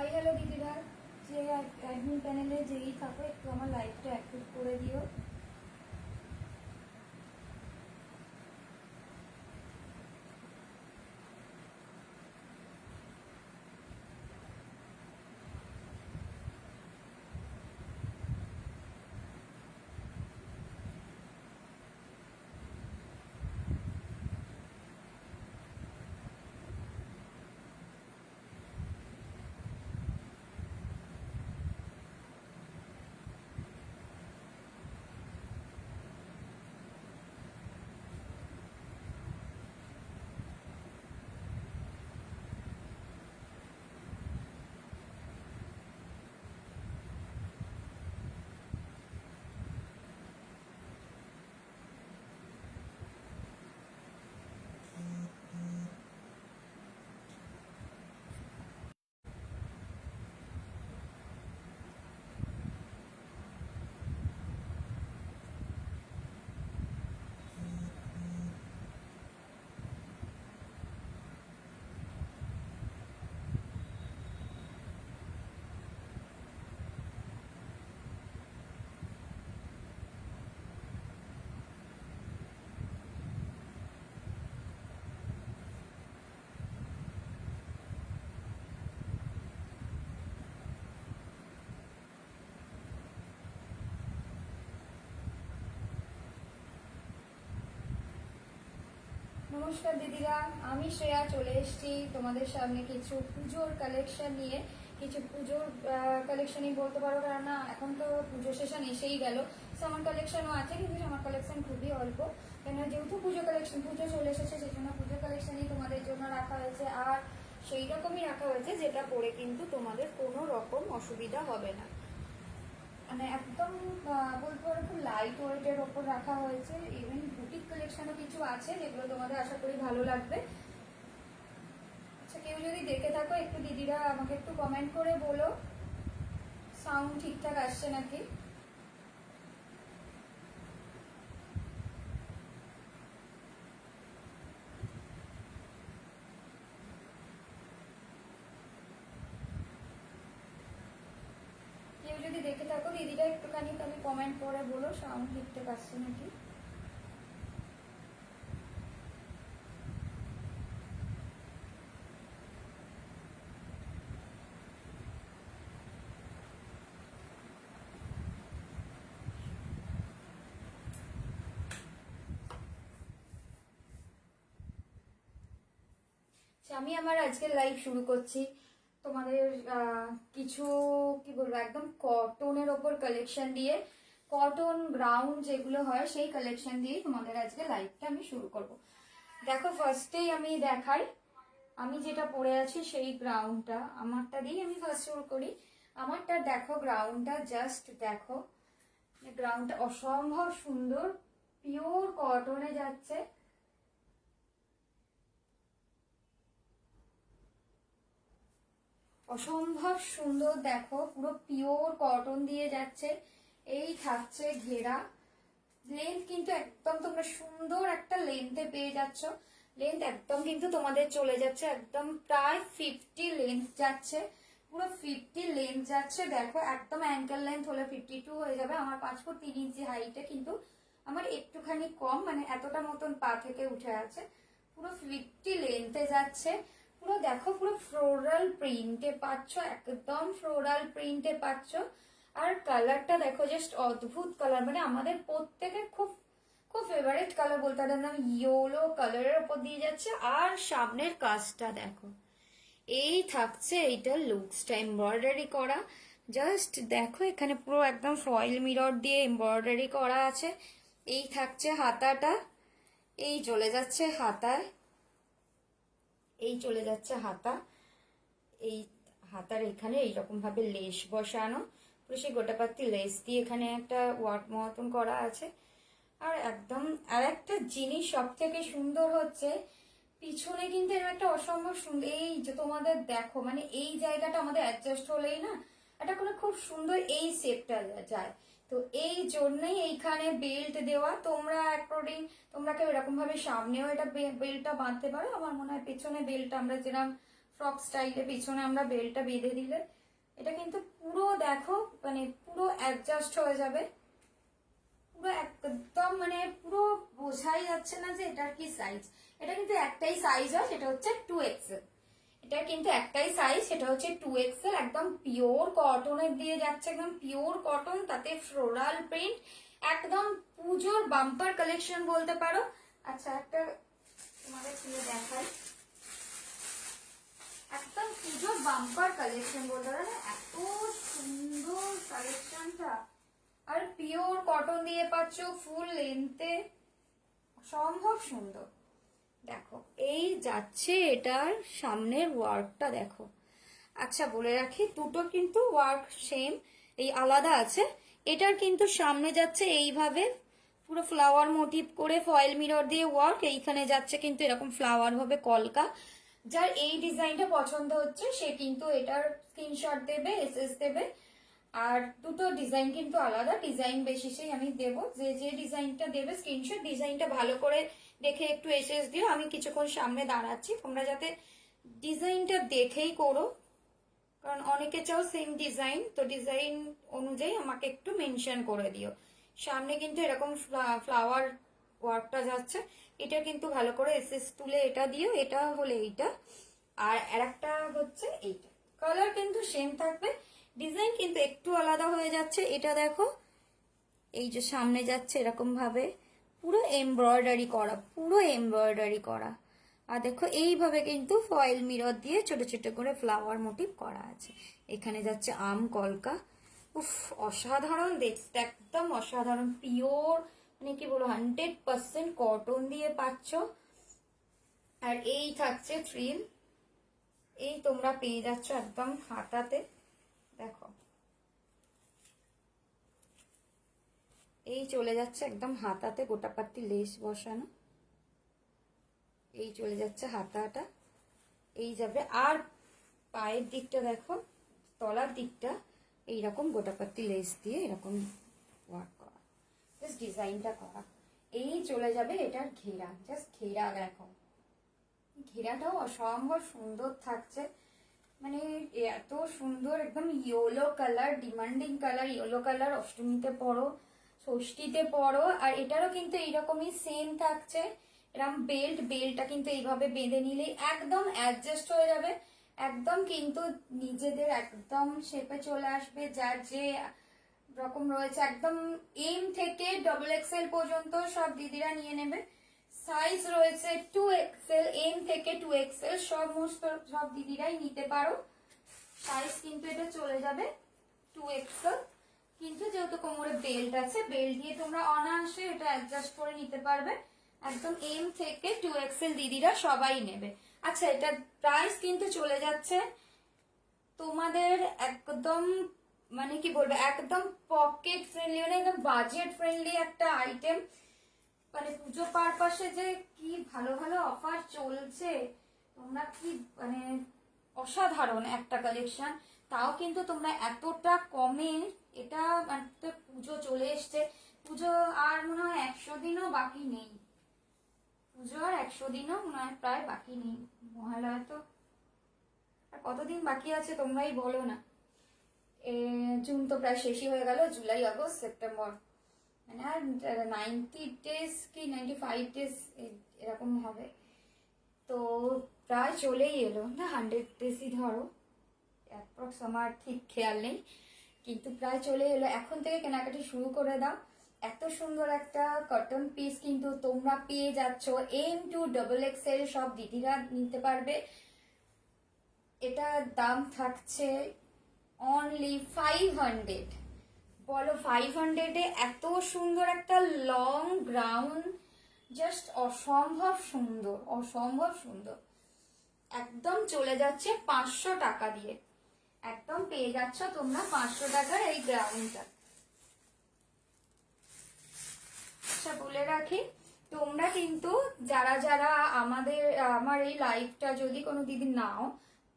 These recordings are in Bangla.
হাই হ্যালো দিদিরা, যে অ্যাডমিন প্যানেলে যেই থাকো একটু আমার লাইভটা অ্যাক্টিভ করে দিও। নমস্কার দিদিরা, আমি শ্রেয়া চলে এসেছি তোমাদের সামনে কিছু পুজোর কালেকশন নিয়ে। কিছু পুজোর কালেকশনই বলতে পারো, কারণ না এখন তো পুজো সেশন এসেই গেল। সামার কালেকশনও আছে, কিন্তু সামার কালেকশন খুবই অল্প, কেন যেহেতু পুজো চলে এসেছে, সেই জন্য পুজো কালেকশনই তোমাদের জন্য রাখা হয়েছে। আর সেই রকমই রাখা হয়েছে যেটা পরে কিন্তু তোমাদের কোনো রকম অসুবিধা হবে না। মানে একদম বলতে পারো খুব লাইট ওয়েটের ওপর রাখা হয়েছে। ইভেন বুটিক কালেকশনও কিছু আছে, যেগুলো তোমাদের আশা করি ভালো লাগবে। আচ্ছা, কেউ যদি দেখে থাকো একটু দিদিরা আমাকে একটু কমেন্ট করে বলো সাউন্ড ঠিকঠাক আসছে নাকি। কেউ যদি দেখে থাকো দিদিরা একটুখানি তাহলে কমেন্ট করে বলো সাউন্ড ঠিকঠাক আসছে নাকি। আমি আমার আজকের লাইভ শুরু করছি তোমাদের কিছু কি বলবো, একদম কটনের ওপর কালেকশন দিয়ে, কটন গ্রাউন্ড যেগুলো হয় সেই কালেকশন দিয়ে তোমাদের আজকে লাইভটা আমি শুরু করব। দেখো, ফার্স্টেই আমি দেখাই আমি যেটা পরে আছি সেই গ্রাউন্ডটা, আমারটা দিয়ে আমি ফার্স্ট শুরু করি। আমারটা দেখো, গ্রাউন্ডটা জাস্ট দেখো, গ্রাউন্ডটা অসম্ভব সুন্দর, পিওর কটনে যাচ্ছে। অসম্ভব সুন্দর, দেখো পুরো পিওর কটন দিয়ে যাচ্ছে। এই থাকছে ঘেরা, লেন্থ কিন্তু একদম তোমরা সুন্দর একটা লেন্থে পেয়ে যাচ্ছ। লেন্থ একদম কিন্তু তোমাদের চলে যাচ্ছে, একদম প্রায় 50 লেন্থ যাচ্ছে, পুরো 50 লেন্থ যাচ্ছে। দেখো একদম অ্যাঙ্কেল লেন্থ হলে 52 হয়ে যাবে। আমার 5 ফুট 3 ইঞ্চি হাইটে, কিন্তু আমার একটুখানি কম, মানে এতটা মতন পা থেকে উঠে আছে। পুরো 50 লেন্থে যাচ্ছে। পুরো দেখো, পুরো ফ্লোরাল প্রিন্টে পাচ্ছ, একদম ফ্লোরাল প্রিন্টে পাচ্ছ। আর কালারটা দেখো, জাস্ট অদ্ভুত কালার, মানে আমাদের প্রত্যেকের খুব খুব ফেভারিট কালার বলতে পারেন, ইয়েলো কালারের উপর দিয়ে যাচ্ছে। আর সামনের কাজটা দেখো, এই থাকছে এইটা লুকসটা এমব্রয়ডারি করা। জাস্ট দেখো, এখানে পুরো একদম ফয়েল মিরর দিয়ে এমব্রয়ডারি করা আছে। এই থাকছে হাতাটা, এই চলে যাচ্ছে হাতায়, এই চলে যাচ্ছে হাতা। এই হাতার এখানে এইরকম ভাবে লেস বসানো, পুরো সেই গোটাপাতি লেস দিয়ে এখানে একটা ওয়ার্ক মতন করা আছে। আর একদম আর একটা জিনিস সব থেকে সুন্দর হচ্ছে, পিছনে কিন্তু এরকম একটা অসম্ভব সুন্দর, এই যে তোমাদের দেখো, মানে এই জায়গাটা আমাদের অ্যাডজাস্ট হলেই না এটা কোনো খুব সুন্দর এই শেপটা যায়। তো এই জন্যই এইখানে বেল্ট দেওয়া। তোমরা অ্যাকর্ডিং তোমরা কেউ এরকম ভাবে সামনেও এটা বেল্টটা বাঁধতে পারো। আমার মনে হয় পেছনে বেল্ট আমরা যেরকম ফ্রক স্টাইলে পিছনে আমরা বেলটা বেঁধে দিলে এটা কিন্তু পুরো দেখো মানে পুরো অ্যাডজাস্ট হয়ে যাবে, পুরো একদম মানে পুরো বোঝাই যাচ্ছে না যে এটার কি সাইজ। এটা কিন্তু একটাই সাইজ হয়, সেটা হচ্ছে 2XL। এটা কিন্তু একটাই সাইজ, সেটা হচ্ছে 2XL। একদম পিওর কটনের দিয়ে যাচ্ছে, একদম পিওর কটন, তাতে ফ্লোরাল প্রিন্ট, একদম পুজোর বাম্পার কালেকশন বলতে পারো। আচ্ছা একটা তোমাদের খুলে দেখাই, একদম পুজোর বাম্পার কালেকশন বলতে পারো না, এত সুন্দর কালেকশনটা। আর পিওর কটন দিয়ে পাচ্ছ ফুল লেন্থে, সম্ভব সুন্দর। দেখো এই যাচ্ছে এটার সামনের ওয়ার্কটা দেখো। আচ্ছা বলে রাখি, দুটো কিন্তু ওয়ার্ক সেম, এই আলাদা আছে। এটার কিন্তু সামনে যাচ্ছে এইভাবে পুরো ফ্লাওয়ার মোটিভ করে ফয়েল মিরর দিয়ে ওয়ার্ক, এইখানে যাচ্ছে কিন্তু এরকম ফ্লাওয়ার ভাবে কলকা। যার এই ডিজাইনটা পছন্দ হচ্ছে সে কিন্তু এটার স্ক্রিনশট দেবে, এসএস দেবে। আর দুটো ডিজাইন কিন্তু আলাদা, ডিজাইন বেসিসেই আমি দেবো। যে যে ডিজাইনটা দেবে স্ক্রিনশট, ডিজাইনটা ভালো করে দেখে একটু এসএস দিও। আমি কিছুক্ষণ সামনে দাঁড়াচ্ছি, তোমরা যাতে ডিজাইনটা দেখেই করো, কারণ অনেকে চাও সেম ডিজাইন, তো ডিজাইন অনুযায়ী আমাকে একটু মেনশন করে দিও। সামনে কিন্তু এরকম ফ্লাওয়ার ওয়ার্কটা যাচ্ছে, এটা কিন্তু ভালো করে এসএস তুলে এটা দিও। এটা হলে এইটা, আর আরেকটা হচ্ছে এইটা। কালার কিন্তু সেম থাকবে, ডিজাইন কিন্তু একটু আলাদা হয়ে যাচ্ছে। এটা দেখো এই যে সামনে যাচ্ছে এরকম ভাবে পুরো এমব্রয়ডারি করা, পুরো এমব্রয়ডারি করা। আর দেখো এইভাবে কিন্তু ফয়েল মিরর দিয়ে ছোট ছোট করে ফ্লাওয়ার মোটিভ করা আছে। এখানে যাচ্ছে আম কলকা। উফ অসাধারণ দেখতে, একদম অসাধারণ, পিওর মানে কি বলবো 100% কটন দিয়ে পাচ্ছ। আর এই থাকছে ফ্রিল, এই তোমরা পেয়ে যাচ্ছ একদম হাতাতে। দেখো এই চলে যাচ্ছে একদম হাতাতে, গোটাপাতি লেস বসানো, এই চলে যাচ্ছে হাতাটা, এই যাবে। আর পায়ের দিকটা দেখো, তলার দিকটা এইরকম গোটাপাতি লেস দিয়ে এরকম ওয়ার্ক করা, জাস্ট ডিজাইনটা করা। এই চলে যাবে এটার ঘেরা, জাস্ট ঘেরা দেখো, ঘেরাটাও অসম্ভব সুন্দর থাকছে। মানে এত সুন্দর, একদম yellow colour, demanding colour, yellow colour. অষ্টমীতে পরো, ষষ্ঠীতে পরো। আর এটারও কিন্তু এইরকমই সেম থাকছে, এরকম বেল্টটা কিন্তু এইভাবে বেঁধে নিলেই একদম অ্যাডজাস্ট হয়ে যাবে, একদম কিন্তু নিজেদের একদম শেপে চলে আসবে। যার যে রকম রয়েছে একদম এম থেকে XXL পর্যন্ত সব দিদিরা নিয়ে নেবে। সাইজ রয়েছে 2XL, এম থেকে 2XL সব দিদিরাই নিতে পারো। সাইজ কিন্তু এটা চলে যাবে 2XL, কিন্তু যেহেতু কোমরে বেল্ট আছে, বেল্ট দিয়ে তোমরা অনায়াসে এটা অ্যাডজাস্ট করে নিতে পারবে। একদম এম থেকে 2XL দিদিরা সবাই নেবে। আচ্ছা এটার প্রাইস কিন্তু চলে যাচ্ছে তোমাদের একদম মানে কি বলবো, একদম পকেট ফ্রেন্ডলি, মানে একদম বাজেট ফ্রেন্ডলি একটা আইটেম। মানে পুজো পারপাসে যে কি ভালো ভালো অফার চলছে, তোমরা কি মানে অসাধারণ একটা কালেকশন। তাও কিন্তু তোমরা এতটা কমে, এটা মানে পুজো চলে এসছে, পুজো আর মনে হয় 100 দিনও বাকি নেই, পুজো আর 100 দিনও মনে হয় প্রায় বাকি নেই। মহালয়া তো আর কতদিন বাকি আছে তোমরাই বলো না। জুন তো প্রায় শেষই হয়ে গেল, জুলাই আগস্ট সেপ্টেম্বর, মানে আর 90 ডেজ কি 95 ডেজ এরকম হবে। তো প্রায় চলেই এলো না, 100 ডেজই ধরো, অ্যাপ্রক্স আমার ঠিক খেয়াল নেই, কিন্তু প্রায় চলে এলো। এখন থেকে কেনাকাটি শুরু করে দাও। এত সুন্দর একটা কটন পিস কিন্তু তোমরা পেয়ে যাচ্ছ, এম টু XXL সব দিদিরা নিতে পারবে। এটার দাম থাকছে অনলি 500। বলো 500-এ এত সুন্দর একটা লং গ্রাউন্ড, জাস্ট অসম্ভব সুন্দর, অসম্ভব সুন্দর। একদম চলে যাচ্ছে 500 টাকা দিয়ে, একদম পেয়ে যাচ্ছ তোমরা 500 টাকার এই গ্রাউন্ডটা। আচ্ছা বলে রাখি, তোমরা কিন্তু যারা যারা আমার এই লাইভটা যদি কোনো দিদি নাও,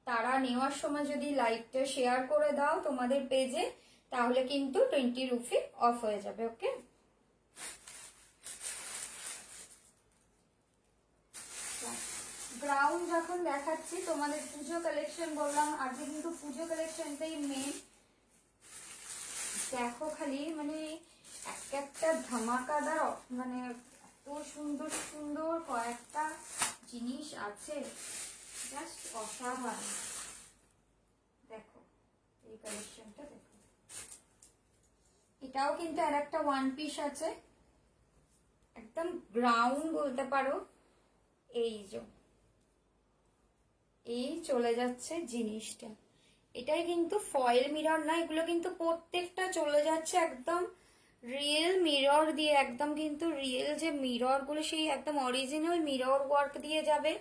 তারা নেওয়ার সময় যদি লাইভটা শেয়ার করে দাও তোমাদের পেজে, তাহলে কিন্তু 20 রুপি অফ হয়ে যাবে। ওকে, গ্রাউন্ড যখন দেখাচ্ছি তোমাদের পুজো কালেকশন বললাম, আজকে কিন্তু পুজো কালেকশনটাই মেন। দেখো খালি মানে এক একটা ধামাকাদার, মানে এত সুন্দর সুন্দর কয়েকটা জিনিস আছে, জাস্ট অসাধারণ। দেখো এই কালেকশনটা দেখো, এটাও কিন্তু আর একটা ওয়ান পিস আছে, একদম গ্রাউন্ড বলতে পারো। এই যে এই চলে যাচ্ছে জিনিসটা, এটাই কিন্তু ফয়েল মিরর না, এগুলো কিন্তু প্রত্যেকটা চলে যাচ্ছে একদম রিয়েল মিরর দিয়ে, একদম কিন্তু রিয়েল যে মিরর গুলো সেই একদম অরিজিনাল মিরর ওয়ার্ক দিয়ে যাবে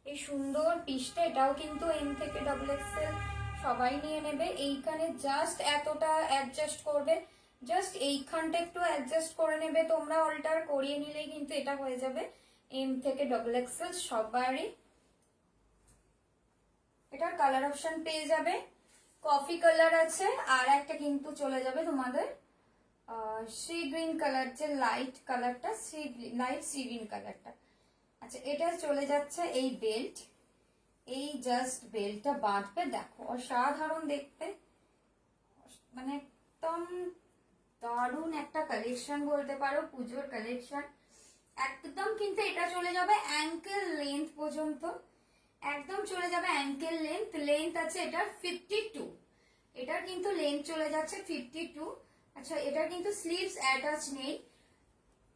এই সুন্দর পিসটা। এটাও কিন্তু এম থেকে ডবল এক্সেল সবাই নিয়ে নেবে। এইখানে জাস্ট এতটা অ্যাডজাস্ট করবে, জাস্ট এইখানটা একটু অ্যাডজাস্ট করে নেবে তোমরা, অল্টার করিয়ে নিলেই কিন্তু এটা হয়ে যাবে এম থেকে ডবল এক্সেল সবারই। এটার কালার অপশন পেয়ে যাবে, কফি কালার আছে, আর একটা কিন্তু চলে যাবে তোমাদের সি গ্রিন কালার, যে লাইট কালারটা, লাইট সি গ্রিন কালারটা। আচ্ছা এটা চলে যাচ্ছে এই বেল্ট, এই জাস্ট বেল্টটা বাঁধবে, দেখো অসাধারণ দেখতে, মানে একদম দারুণ একটা কালেকশন বলতে পারো, পুজোর কালেকশন একদম। কিন্তু এটা চলে যাবে অ্যাঙ্কেল লেন্থ পর্যন্ত, একদম চলে যাবে অ্যাঙ্কেল লেন্থ। লেন্থ আছে এটার 52, এটার কিন্তু লেন্থ চলে যাচ্ছে 52। আচ্ছা এটার কিন্তু স্লিভস অ্যাটাচ নেই,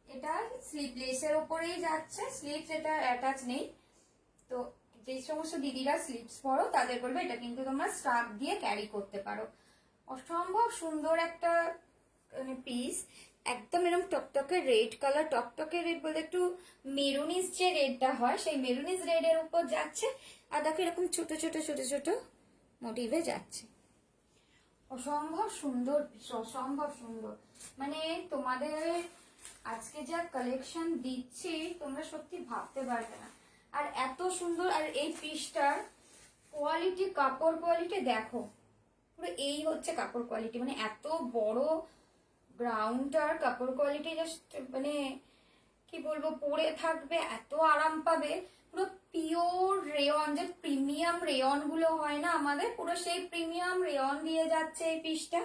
এটা স্লিভলেসের উপরেই যাচ্ছে, স্লিভস এটা অ্যাটাচ নেই। তো যে সমস্ত দিদিরা স্লিভস পরো তাদের বলবে এটা কিন্তু তোমরা স্ট্রাপ দিয়ে ক্যারি করতে পারো। অসম্ভব সুন্দর একটা পিস, একদম এরকম টকটকে রেড কালার, টকটকে রেড বলতে একটু মেরুনিস যে রেডটা হয় সেই মেরুনিস রেড এর উপর যাচ্ছে, আর দেখো এরকম ছোট ছোট ছোট ছোট মোটিভে যাচ্ছে। অসম্ভব সুন্দর, অসম্ভব সুন্দর, মানে তোমাদের আজকে যা কালেকশন দিচ্ছি তোমরা সত্যি ভাবতে পারবে না। আর এত সুন্দর, আর এই পিসটার কোয়ালিটি, কাপড় কোয়ালিটি দেখো, পুরো এই হচ্ছে কাপড় কোয়ালিটি, মানে এত বড় গ্রাউন্ডটার কাপড় কোয়ালিটি জাস্ট মানে কি বলবো, পরে থাকবে এত আরাম পাবে, পুরো পিওর রেয়ন, যে প্রিমিয়াম রেয়ন গুলো হয় না আমাদের, পুরো সেই প্রিমিয়াম রেয়ন দিয়ে যাচ্ছে এই পিসটা।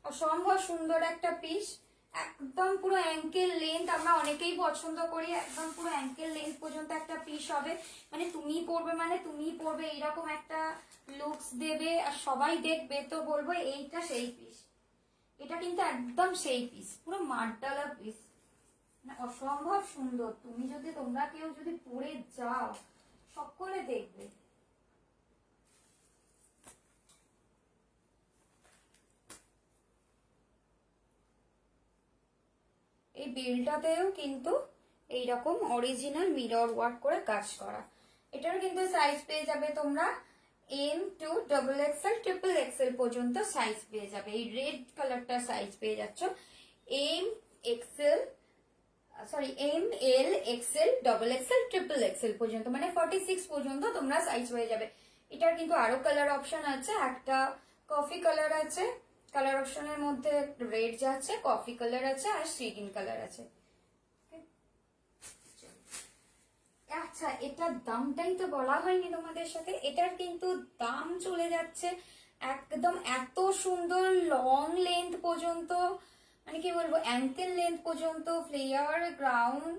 অসম্ভব সুন্দর একটা পিস, একদম পুরো অ্যাঙ্কেল লেন্থ, আমরা অনেকেই পছন্দ করি, একদম পুরো অ্যাঙ্কেল লেন্থ পর্যন্ত একটা পিস হবে, মানে তুমি পরবে মানে তুমি পরবে এইরকম একটা লুকস দেবে, আর সবাই দেখবে তো বলবো এইটা সেই পিস। এটা কিন্তু একদম সেই পিস, পুরো মারডালা পিস, মানে অসম্ভব সুন্দর। তুমি যদি, তোমরা কেউ যদি পরে যাও সকলে দেখবে। এই বেলটাতেও কিন্তু এইরকম অরিজিনাল মিরর ওয়ার্ক করে কাজ করা। এটার কিন্তু সাইজ পেয়ে যাবে তোমরা M to double XL triple XL পর্যন্ত সাইজ পেয়ে যাবে। এই রেড কালারটা সাইজ পেয়ে যাচ্ছ M XL, sorry M L XL double XL triple XL পর্যন্ত, মানে 46 পর্যন্ত তোমরা সাইজ হয়ে যাবে। এটার কিন্তু আরো কালার অপশন আছে, একটা কফি কালার আছে, কালার অপশনের মধ্যে রেড যাচ্ছে, কফি কালার আছে, আর গ্রিন কালার আছে। আচ্ছা এটার দামটাই তো বলা হয়নি তোমাদের সাথে, এটার কিন্তু দাম চলে যাচ্ছে একদম এত সুন্দর লং লেন্থ পর্যন্ত, মানে কি বলবো অ্যাঙ্কেল লেন্থ পর্যন্ত ফ্লেয়ার গ্রাউন্ড,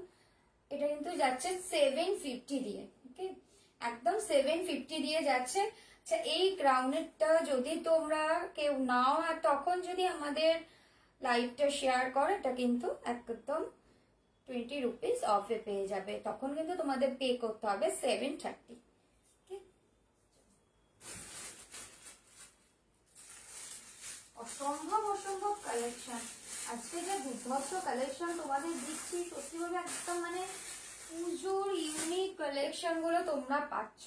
এটা কিন্তু যাচ্ছে 750 দিয়ে, ওকে একদম 750 দিয়ে যাচ্ছে। আচ্ছা এই গ্রাউন্ডটা যদি তোমরা কেউ নাও আর তখন যদি আমাদের লাইভটা শেয়ার করো, এটা কিন্তু একদম 20 রুপিস অফে পেয়ে যাবে, তখন কিন্তু তোমাদের পে করতে হবে 730। অসম্ভব অসম্ভব কালেকশন, আজকে যে দুর্ধর্ষ কালেকশন তোমাদের দিচ্ছি সত্যি ভাবে একদম মানে পুজোর ইউনিক কালেকশন গুলো তোমরা পাচ্ছ।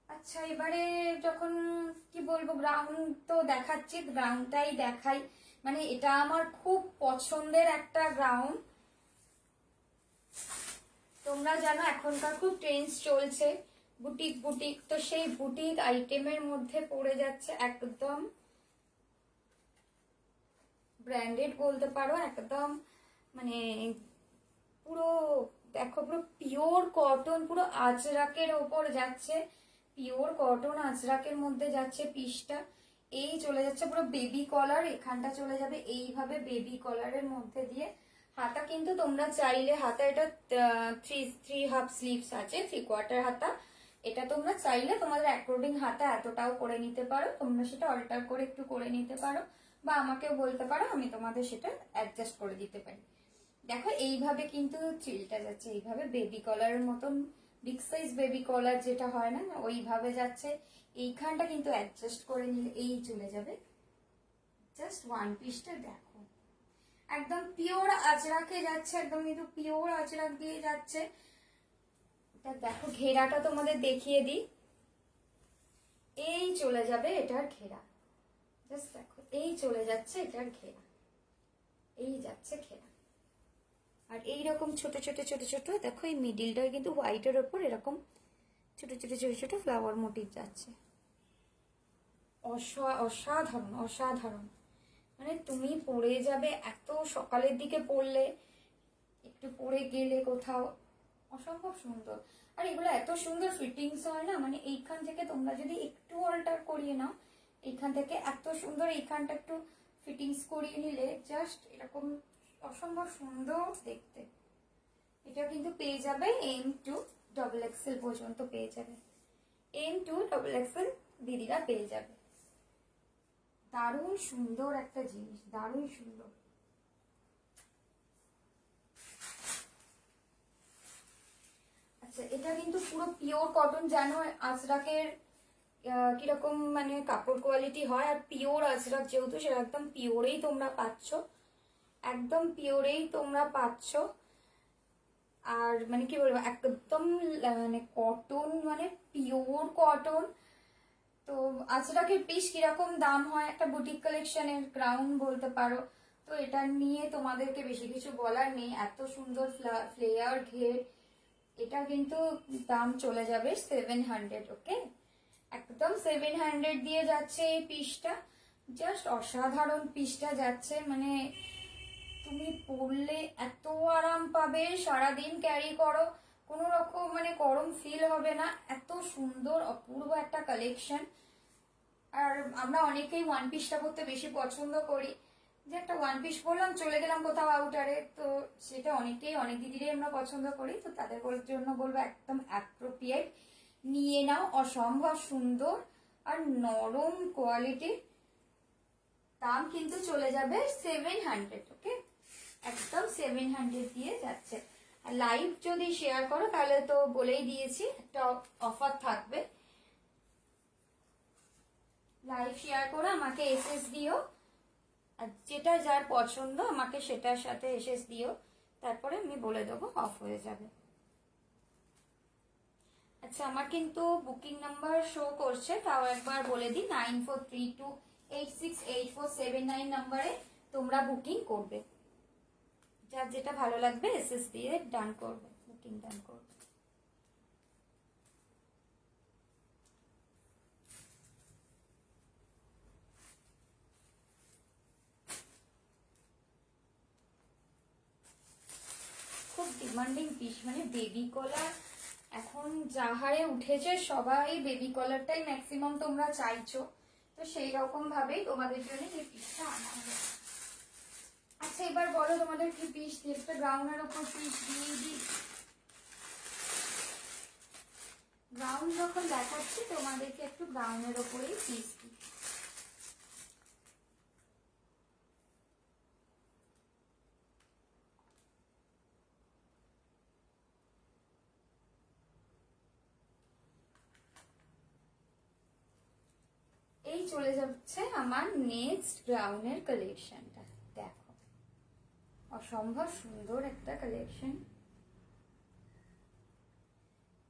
আচ্ছা এবারে যখন কি বলবো গ্রাউন্ড তো দেখাচ্ছি, গ্রাউন্ডটাই দেখাই, মানে এটা আমার খুব পছন্দের একটা গ্রাউন্ড। তোমরা জানো এখনকার খুব ট্রেন্ডস চলছে বুটিক বুটিক, তো সেই বুটিক আইটেমের মধ্যে পড়ে যাচ্ছে একদম ব্র্যান্ডেড বলতে পারো, একদম মানে পুরো দেখো পুরো পিওর কটন, পুরো আজরাকের ওপর যাচ্ছে, পিওর কটন আজরাকের মধ্যে যাচ্ছে পিসটা। এই চলে যাচ্ছে পুরো বেবি কলার, এখানটা চলে যাবে এইভাবে বেবি কলারের মধ্যে দিয়ে। হাতা কিন্তু তোমরা চাইলে, হাতা এটা থ্রি হাফ স্লিভস আছে, 3/4 হাতা। এটা তোমরা চাইলে তোমাদের অ্যাকর্ডিং হাতা এতটাও করে নিতে পারো, তোমরা সেটা অল্টার করে একটু করে নিতে পারো, বা আমাকেও বলতে পারো, আমি তোমাদের সেটা অ্যাডজাস্ট করে দিতে পারি। দেখো এইভাবে কিন্তু চিলটা যাচ্ছে, এইভাবে বেবি কলারের মতন, বিগ সাইজ বেবি কলার যেটা হয় না, ওইভাবে যাচ্ছে। এইখানটা কিন্তু অ্যাডজাস্ট করে নিলে এই চলে যাবে। জাস্ট ওয়ান পিসটা দেখো, একদম পিওর আজরাকে যাচ্ছে, একদম কিন্তু পিওর আজরাক দিয়ে যাচ্ছে। এটা দেখো ঘেরাটা তোমাদের দেখিয়ে দিই, এই চলে যাবে এটার ঘেরা। জাস্ট দেখো এই চলে যাচ্ছে এটার ঘেরা, এই যাচ্ছে ঘেরা। আর এইরকম ছোট ছোট ছোট ছোট দেখো, এই মিডিলটায় কিন্তু হোয়াইটের ওপর এরকম ছোট ছোট ছোট ছোট ফ্লাওয়ার মোটিভ যাচ্ছে। অসাধারণ অসাধারণ, মানে তুমি পরে যাবে, এত সকালের দিকে পরলে, একটু পরে গেলে কোথাও, অসম্ভব সুন্দর। আর এগুলো এত সুন্দর ফিটিংস হয় না, মানে এইখান থেকে তোমরা যদি একটু অল্টার করিয়ে নাও, এইখান থেকে এত সুন্দর, এইখানটা একটু ফিটিংস করিয়ে নিলে জাস্ট এরকম অসম্ভব সুন্দর দেখতে। এটা কিন্তু পেয়ে যাবে M2XXL পর্যন্ত পেয়ে যাবে, M2XXL দিদিরা পেয়ে যাবে। দারুণ সুন্দর একটা জিনিস, দারুণ সুন্দর। আচ্ছা এটা কিন্তু পুরো পিওর কটন, জানো আজরাকের কিরকম মানে কাপড় কোয়ালিটি হয়, আর পিওর আজরাক যেহেতু, সেটা একদম পিওরেই তোমরা পাচ্ছ, একদম পিওরেই তোমরা পাচ্ছ। আর মানে কি বলবো, একদম মানে কটন, মানে পিওর কটন। তো আজরাকের পিস কিরকম দাম হয়, একটা বুটিক কালেকশনের ক্রাউন বলতে পারো। তো এটা নিয়ে তোমাদেরকে বেশি কিছু বলার নেই, এত সুন্দর ফ্লেয়ার ঘের। এটা কিন্তু দাম চলে যাবে 700, ওকে, একদম 700 দিয়ে যাচ্ছে এই পিসটা। জাস্ট অসাধারণ পিসটা যাচ্ছে, মানে তুমি পরলে এত আরাম পাবে, সারাদিন ক্যারি করো, কোনো রকম মানে গরম ফিল হবে না, এত সুন্দর অপূর্ব একটা কালেকশন। আর আমরা অনেকেই ওয়ান পিসটা পরতে বেশি পছন্দ করি, যে একটা ওয়ান পিস পরলাম চলে গেলাম কোথাও আউটারে, তো সেটা অনেকেই, অনেক দিদিরাই আমরা পছন্দ করি। তো তাদের জন্য বলবো একদম অ্যাপ্রোপ্রিয়েট, নিয়ে নাও, অসম্ভব সুন্দর আর নরম কোয়ালিটি। দাম কিন্তু চলে যাবে 700, ওকে, একদম 700 দিয়ে যাচ্ছে। আর লাইভ যদি শেয়ার করো তাহলে তো বলেই দিয়েছি একটা অফার থাকবে, লাইভ শেয়ার করে আমাকে এসএস দিও, আর যেটা যার পছন্দ আমাকে সেটার সাথে এসএস দিও, তারপরে আমি বলে দেবো, অফ হয়ে যাবে। আচ্ছা আমার কিন্তু বুকিং নাম্বার শো করছে, তাও একবার বলে দিই, 9432868479 নাম্বারে তোমরা বুকিং করবে, যার যেটা ভালো লাগবে এসএস দিয়ে ডান করবে, বুকিং ডান করবে। খুব ডিমান্ডিং পিস, মানে বেবি কলার এখন যা হারে উঠেছে, সবাই বেবি কলারটাই ম্যাক্সিমাম তোমরা চাইছো, তো সেই রকম ভাবেই তোমাদের জন্য এই পিসটা আনা হবে। আচ্ছা এবার বলো তোমাদের কি পিস দিয়ে, একটা গ্রাউন্ডের ওপর পিস দিয়ে দিই। গ্রাউন্ড যখন দেখাচ্ছি তোমাদেরকে একটু গ্রাউন্ডের ওপরেই পিস দিই। এই চলে যাচ্ছে আমার নেক্সট গ্রাউন্ডের কালেকশনটা, দেখো অসম্ভব সুন্দর একটা কালেকশন।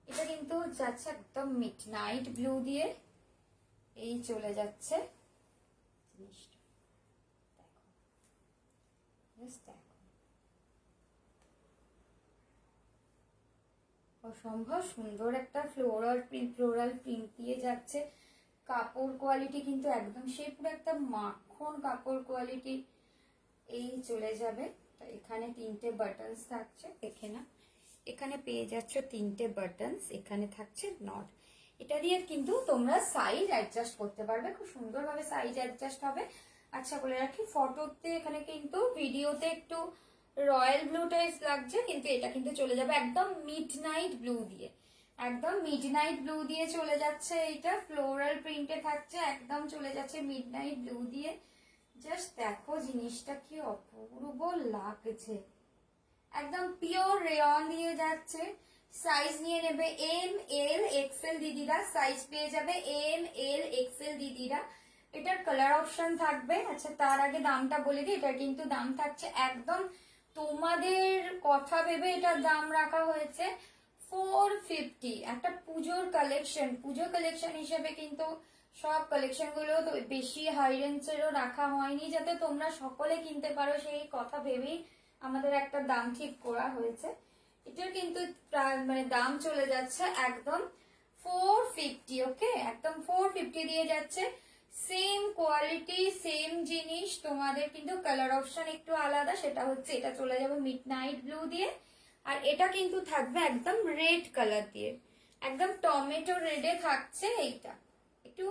এটা কিন্তু যাচ্ছে একদম মিডনাইট ব্লু দিয়ে, এই চলে যাচ্ছে জিনিসটা, দেখো জাস্ট দেখো, অসম্ভব সুন্দর একটা ফ্লোরাল প্রিন্ট দিয়ে যাচ্ছে। কাপড় কোয়ালিটি কিন্তু একদম সেই পুরো একটা মাখন কাপড় কোয়ালিটি, এই চলে যাবে। তো এখানে 3টে বাটনস থাকছে, দেখে না, এখানে পেয়ে যাচ্ছ 3টে বাটনস, এখানে থাকছে নট। এটা দিয়ে কিন্তু তোমরা সাইজ অ্যাডজাস্ট করতে পারবে, খুব সুন্দরভাবে সাইজ অ্যাডজাস্ট হবে। আচ্ছা বলে রাখি, ফটোতে এখানে কিন্তু ভিডিওতে একটু রয়্যাল ব্লু টাইপ লাগছে, কিন্তু এটা কিন্তু চলে যাবে একদম মিডনাইট ব্লু দিয়ে, একদম মিডনাইট ব্লু দিয়ে চলে যাচ্ছে। এইটা ফ্লোরাল প্রিন্টে থাকছে, একদম চলে যাচ্ছে মিডনাইট ব্লু দিয়ে। জাস্ট দেখো জিনিসটা কি অপূর্ব লাগছে, একদম পিওর রেয়ন দিয়ে যাচ্ছে। সাইজ নিয়ে নেবে এম এল এক্সেল দিদিরা, সাইজ পেয়ে যাবে এম এল এক্সেল দিদিরা। এটার কালার অপশন থাকবে। আচ্ছা তার আগে দামটা বলে দিই, এটার কিন্তু দাম থাকছে একদম তোমাদের কথা ভেবে এটার দাম রাখা হয়েছে 450। একটা পুজোর কালেকশন, পুজো কালেকশন হিসেবে কিন্তু সব কালেকশন গুলো তো বেশি হাই রেঞ্জেরও রাখা হয়নি, যাতে তোমরা সকলে কিনতে পারো সেই কথা ভেবেই আমাদের একটা দাম ঠিক করা হয়েছে। এটার কিন্তু মানে দাম চলে যাচ্ছে একদম 450। ওকে, একদম 450 দিয়ে যাচ্ছে। সেম কোয়ালিটি সেম জিনিস, তোমাদের কিন্তু কালার অপশন একটু আলাদা, সেটা হচ্ছে এটা চলে যাবে মিডনাইট ব্লু দিয়ে, আর এটা কিন্তু থাকবে একদম রেড কালার দিয়ে, একদম টমেটো রেডে থাকছে। এইটা একটু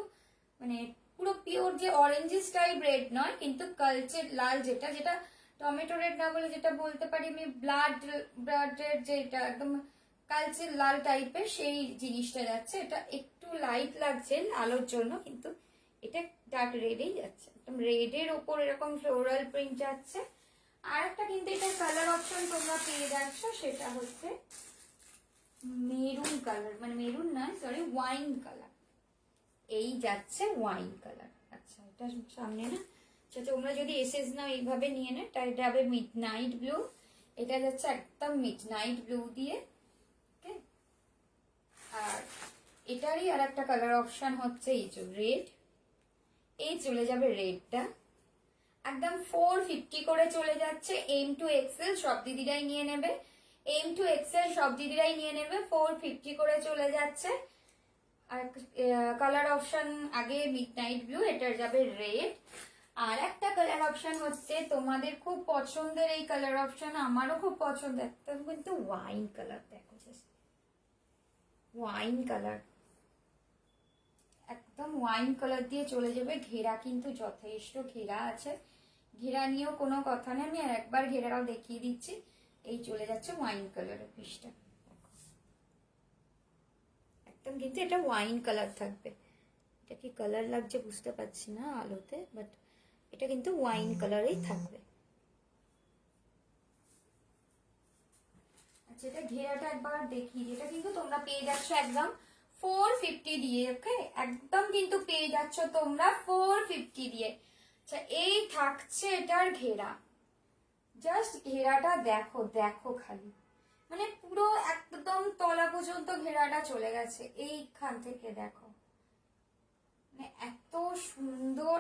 মানে পুরো পিওর যে অরেঞ্জিস টাইপ রেড নয়, কিন্তু কালচে লাল, যেটা যেটা টমেটো রেড না বলে যেটা বলতে পারি আমি ব্লাড রেড, যেটা একদম কালচে লাল টাইপের সেই জিনিসটা যাচ্ছে। এটা একটু লাইট লাগছে আলোর জন্য, কিন্তু এটা ডার্ক রেডেই যাচ্ছে, একদম রেডের ওপর এরকম ফ্লোরাল প্রিন্ট যাচ্ছে। আর একটা কিন্তু এটা কালার অপশন তোমরা পেয়ে যাচ্ছ, সেটা হচ্ছে মেরুন কালার, মানে মেরুন না সরি ওয়াইন কালার, এই যাচ্ছে ওয়াইন কালার। আচ্ছা এটা সামনে না, আচ্ছা তোমরা যদি এসএস নাও এইভাবে নিয়ে নে, এটা যাবে মিডনাইট ব্লু, এটা যাচ্ছে একদম মিডনাইট ব্লু দিয়ে। ওকে, আর এটারই আর একটা কালার অপশন হচ্ছে এই যে রেড, এই চলে যাবে রেডটা একদম 450 করে চলে যাচ্ছে। এম টু এক্সেল সব দিদিরাই নিয়ে নেবে, এম টু এক্সেল সব দিদিরাই নিয়ে নেবে, 450 করে চলে যাচ্ছে। আর কালার অপশন আগে মিডনাইট ব্লু, এটার যাবে রেড। আর একটা কালার অপশন হচ্ছে তোমাদের খুব পছন্দের এই কালার অপশন, আমারও খুব পছন্দ, একদম কিন্তু ওয়াইন কালার। দেখো ওয়াইন কালার, একদম ওয়াইন কালার দিয়ে চলে যাবে। ঘেরা কিন্তু যথেষ্ট ঘেরা আছে, ঘেরা নিয়েও কোনো কথা নেই, আমি আর একবার ঘেরাও দেখিয়ে দিচ্ছি। এই চলে যাচ্ছে ওয়াইন কালারের পিসটা, একদম কিন্তু এটা ওয়াইন কালার থাকবে। এটা কি কালার লাগছে বুঝতে পারছি না আলোতে, বাট এটা কিন্তু ওয়াইন কালারেই থাকবে। আচ্ছা এটা ঘেরাটা একবার দেখি, এটা কিন্তু তোমরা পেয়ে যাচ্ছ একদম 450 দিয়ে। ওকে, একদম কিন্তু পেয়ে যাচ্ছ তোমরা 450 দিয়ে। আচ্ছা এই থাকছে এটার ঘেরা, জাস্ট ঘেরাটা দেখো, দেখো খালি, মানে পুরো একদম তলা পর্যন্ত ঘেরাটা চলে গেছে এইখান থেকে, দেখো মানে এত সুন্দর